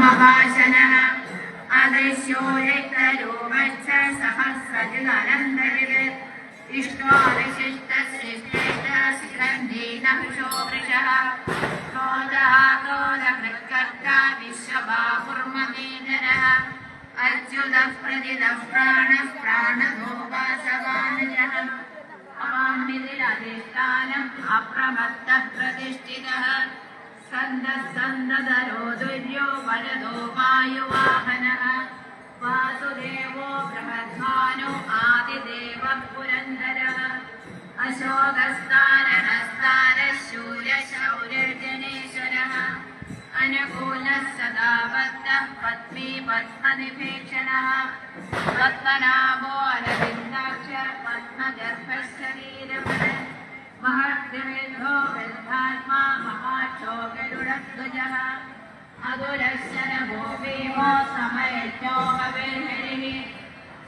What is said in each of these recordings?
महाशनः अदृश्यो रक्तरूपश्च सहस्रजनन्दवित् इष्टो विशिष्टश्रेष्ठशिखण्डीनहुषो वृषः क्रोधकृत्कर्ता विश्वबाहुर्महेन्द्रः अच्युतः प्रतिदः प्राणः प्राणधोपासवानजः अवामिधिरधिष्ठानम् अप्रमत्तः प्रतिष्ठितः सन्दधरो दुर्यो वरदो वायुवाहनः वासुदेवो बृहद्भानो आदिदेवः पुरन्दरः अशोकस्तारहस्तारशूरशौर्यजनेश्वरः अनुकूलः सदा भक्तः पद्मी पद्मनिभीषणः पद्मनाभो अरविन्दाक्षः पद्मगर्भः शरीरः महद्विविधो वृद्धात्मा महाक्षो गरुडध्वजः अधुरशरभो भीमो समयज्ञो हविर्हरिः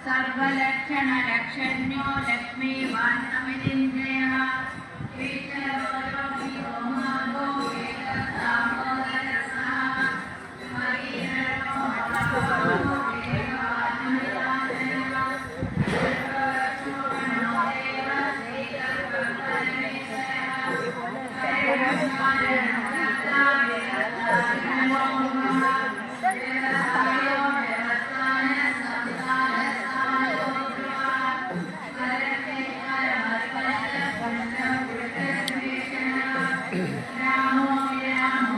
सर्वलक्षणलक्षण्यो लक्ष्मीवान् अमितिञ्जयः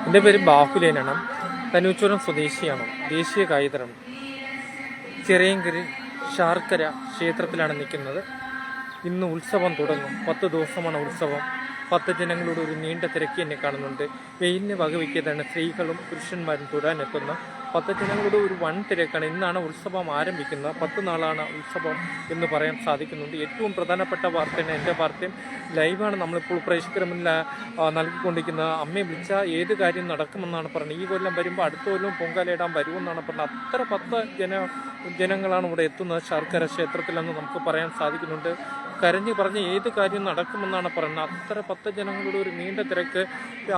എൻ്റെ പേര് ബാഹുലേനാണ്. തനൂച്ചുരം സ്വദേശിയാണ്. ദേശീയ കായികതരം. ചിറയൻകരി ശാർക്കര ക്ഷേത്രത്തിലാണ് നിൽക്കുന്നത്. ഇന്ന് ഉത്സവം തുടങ്ങും. 10 ദിവസമാണ് ഉത്സവം. 10 ജനങ്ങളുടെ ഒരു നീണ്ട തിരക്ക് എന്നെ കാണുന്നുണ്ട്. വെയിലിനെ വകവയ്ക്കാതാണ് സ്ത്രീകളും പുരുഷന്മാരും തൊടാനെത്തുന്ന 10 ജനങ്ങളുടെ ഒരു വൻ തിരക്കാണ്. ഇന്നാണ് ഉത്സവം ആരംഭിക്കുന്നത്. 10 നാളാണ് ഉത്സവം എന്ന് പറയാൻ സാധിക്കുന്നുണ്ട്. ഏറ്റവും പ്രധാനപ്പെട്ട വാർത്തയാണ് എൻ്റെ വാർത്തയും ലൈവാണ് നമ്മളിപ്പോൾ പ്രേക്ഷകർ മുന്നിൽ നൽകിക്കൊണ്ടിരിക്കുന്നത്. അമ്മയെ വിളിച്ചാൽ ഏത് കാര്യം നടക്കുമെന്നാണ് പറഞ്ഞത്. ഈ കൊല്ലം വരുമ്പോൾ അടുത്ത കൊല്ലം പൊങ്കാലയിടാൻ വരുമെന്നാണ് പറഞ്ഞത്. അത്ര 10 ജനങ്ങളാണ് ഇവിടെ എത്തുന്നത് ശാർക്കര ക്ഷേത്രത്തിലെന്ന് നമുക്ക് പറയാൻ സാധിക്കുന്നുണ്ട്. കരഞ്ഞ് പറഞ്ഞ് ഏത് കാര്യം നടക്കുമെന്നാണ് പറയുന്നത്. അത്ര 10 ജനങ്ങളുടെ ഒരു നീണ്ട തിരക്ക്.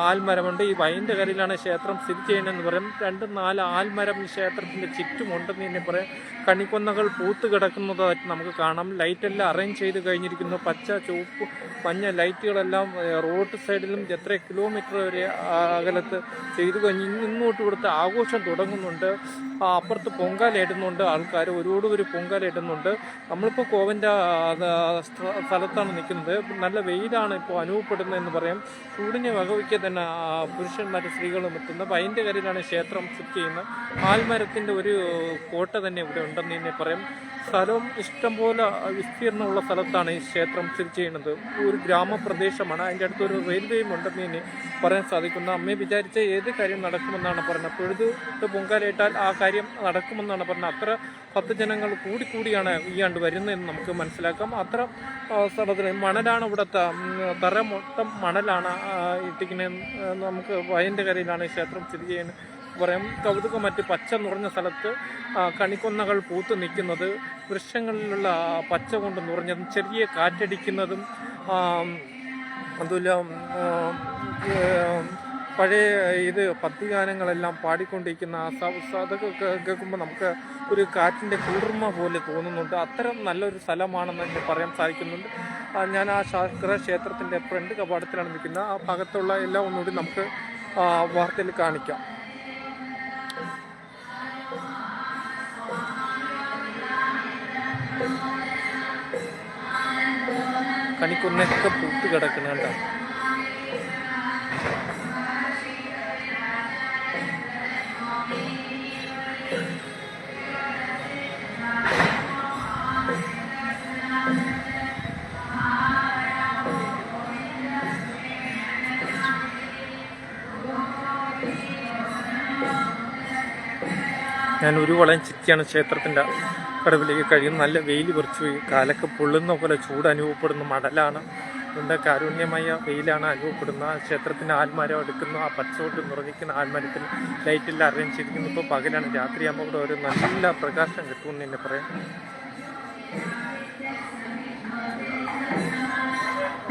ആൽമരമുണ്ട്. ഈ വൈൻ്റെ കരയിലാണ് ക്ഷേത്രം സ്ഥിതി ചെയ്യുന്നതെന്ന് പറയും. 2-4 ആൽമരം ഈ ക്ഷേത്രത്തിൻ്റെ ചുറ്റുമുണ്ടെന്ന് തന്നെ പറയാം. കണിക്കൊന്നകൾ പൂത്ത് കിടക്കുന്നതായിട്ട് നമുക്ക് കാണാം. ലൈറ്റെല്ലാം അറേഞ്ച് ചെയ്ത് കഴിഞ്ഞിരിക്കുന്നു. പച്ച, ചുവപ്പ്, മഞ്ഞ ലൈറ്റുകളെല്ലാം റോഡ് സൈഡിലും എത്ര കിലോമീറ്റർ വരെ അകലത്ത് ചെയ്തു കഴിഞ്ഞ് ഇങ്ങോട്ട് ഇവിടുത്തെ ആഘോഷം തുടങ്ങുന്നുണ്ട്. അപ്പുറത്ത് പൊങ്കാല ഇടുന്നുണ്ട്. ആൾക്കാർ ഒരുപാട് പൊങ്കാല ഇടുന്നുണ്ട്. നമ്മളിപ്പോൾ കോവൻ്റെ സ്ഥലത്താണ് നിൽക്കുന്നത്. നല്ല വെയിലാണ് ഇപ്പോൾ അനുഭവപ്പെടുന്നതെന്ന് പറയാം. ചൂടിനെ വകവയ്ക്കാൻ തന്നെ പുരുഷന്മാരും സ്ത്രീകളും എത്തുന്ന വൈൻ്റെ കരയിലാണ് ക്ഷേത്രം സ്ഥിതി ചെയ്യുന്നത്. ആൽമരത്തിൻ്റെ ഒരു കോട്ട തന്നെ ഇവിടെ ഉണ്ടെന്ന് തന്നെ പറയാം. സ്ഥലവും ഇഷ്ടംപോലെ വിസ്തീർണമുള്ള സ്ഥലത്താണ് ഈ ക്ഷേത്രം സ്ഥിതി ചെയ്യുന്നത്. ഒരു ഗ്രാമപ്രദേശമാണ്. അതിൻ്റെ അടുത്തൊരു റെയിൽവേയും ഉണ്ടെന്ന് തന്നെ പറയാൻ സാധിക്കുന്നു. അമ്മയെ വിചാരിച്ച ഏത് കാര്യം നടക്കുമെന്നാണ് പറയുന്നത്. പൊഴുത് പൊങ്കാലയിട്ടാൽ ആ കാര്യം നടക്കുമെന്നാണ് പറഞ്ഞത്. അത്ര 10 ജനങ്ങൾ കൂടിയാണ് ഈ ആണ്ട് വരുന്നതെന്ന് നമുക്ക് മനസ്സിലാക്കാം. അത്ര സ്ഥലത്തിന് മണലാണ് ഇവിടുത്തെ തറ മൊത്തം മണലാണ് ഇട്ടിക്കുന്നത്. നമുക്ക് വയൻ്റെ കരയിലാണ് ക്ഷേത്രം സ്ഥിതി ചെയ്യുന്നത് പറയാം. കൗതുകം മറ്റ് പച്ച നിറഞ്ഞ സ്ഥലത്ത് കണിക്കൊന്നകൾ പൂത്ത് നിൽക്കുന്നത്, വൃക്ഷങ്ങളിലുള്ള പച്ച കൊണ്ട് നിറഞ്ഞതും ചെറിയ കാറ്റടിക്കുന്നതും അതുപോലെ പഴയ ഭക്തിഗാനങ്ങളെല്ലാം പാടിക്കൊണ്ടിരിക്കുന്ന അതൊക്കെ കേൾക്കുമ്പോൾ നമുക്ക് ഒരു കാറ്റിൻ്റെ കുളിർമ പോലെ തോന്നുന്നുണ്ട്. അത്തരം നല്ലൊരു സ്ഥലമാണെന്ന് എനിക്ക് പറയാൻ സാധിക്കുന്നുണ്ട്. ഞാൻ ആ ശാർക്കര ക്ഷേത്രത്തിൻ്റെ ഫ്രണ്ട് കവാടത്തിലാണ് നിൽക്കുന്നത്. ആ ഭാഗത്തുള്ള എല്ലാം ഒന്നുകൂടി നമുക്ക് വാർത്തയിൽ കാണിക്കാം. കണിക്കൊന്നൊക്കെ പൂത്ത് കിടക്കുന്നുണ്ട്. ഞാൻ ഒരു വളം ചിറ്റിയാണ് ക്ഷേത്രത്തിൻ്റെ കടവിലേക്ക് കഴിയുന്നത്. നല്ല വെയിൽ കുറച്ച് പോയി. കാലൊക്കെ പൊള്ളുന്ന പോലെ ചൂട് അനുഭവപ്പെടുന്ന മടലാണ്. എൻ്റെ കാരുണ്യമായ വെയിലാണ് അനുഭവപ്പെടുന്നത്. ക്ഷേത്രത്തിൻ്റെ ആൽമരം എടുക്കുന്നു. ആ പച്ചോട്ട് നിറഞ്ഞിരിക്കുന്ന ആൽമരത്തിൽ ലൈറ്റെല്ലാം അറേഞ്ച് ചെയ്തിരിക്കുന്നു. ഇപ്പോൾ പകലാണ്. രാത്രിയാകുമ്പോൾ കൂടെ ഒരു നല്ല പ്രകാശം കിട്ടുമെന്ന് തന്നെ പറയാം.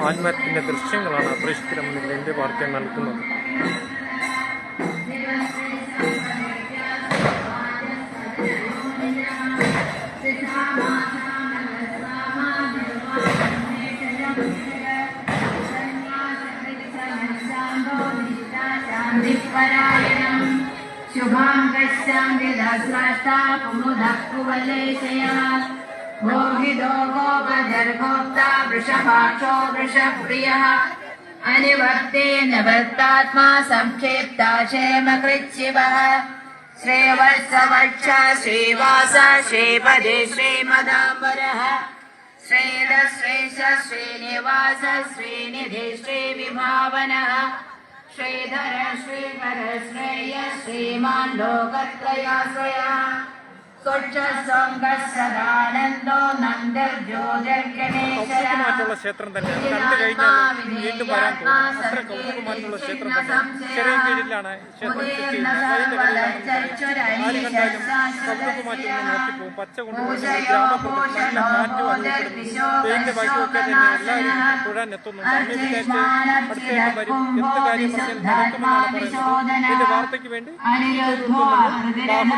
ആൽമരത്തിൻ്റെ ദൃശ്യങ്ങളാണ് പ്രേക്ഷകരുടെ മുന്നിൽ എൻ്റെ വാർത്ത നൽകുന്നത്. शुभाङ्गस्याङ्गिदस्रष्टा कुमुदः कुवलेशयः मोहितो गोपजर्गोक्ता वृषभाक्षो वृषप्रियः अनिवर्ते निवृत्तात्मा संक्षेप्ता क्षेमकृच्छिवः श्रेवत्सवक्ष श्रीवास श्रीपदे श्रीमदाम्बरः श्रीधश्रेष श्रीनिवास श्रीनिधि श्रीविभावनः श्रीधर श्रीकर श्रेय श्रीमान् लोकत्रयाश्रयः സദാനന്ദോ നന്ദർജ്യോതിർഗണേശഃ കൗതുകമായിട്ടുള്ള ക്ഷേത്രം തന്നെയാണ്. കണ്ടു കഴിഞ്ഞാൽ വീണ്ടും വരാൻ തോന്നും. അത്ര കൗതുകമായിട്ടുള്ള ക്ഷേത്രം തന്നെ. ചെറിയ കീഴിലാണ് ക്ഷേത്രം സ്ഥിതി ചെയ്യുന്നത്. അതിന്റെ കരയിലാണ് ആര് കണ്ടാലും കൗതുകമാറ്റൊന്ന് നോക്കിപ്പോകും. പച്ച കൊണ്ടുപോകുന്ന ഗ്രാമപ്രദേശം നല്ല കാറ്റും അനുഭവപ്പെടുന്നു. വെയിലിന്റെ ഭാഗ്യമൊക്കെ തന്നെ എല്ലാവരും തൊഴാൻ എത്തുന്നു. സമയം വിചാരിച്ച് അടുത്തേക്ക് വരും. എന്ത് കാര്യം പറഞ്ഞാൽ നടക്കുമെന്നാണ് പറയുന്നത്. ഇതിന്റെ വാർത്തയ്ക്ക് വേണ്ടി ബാഹുലയൻ.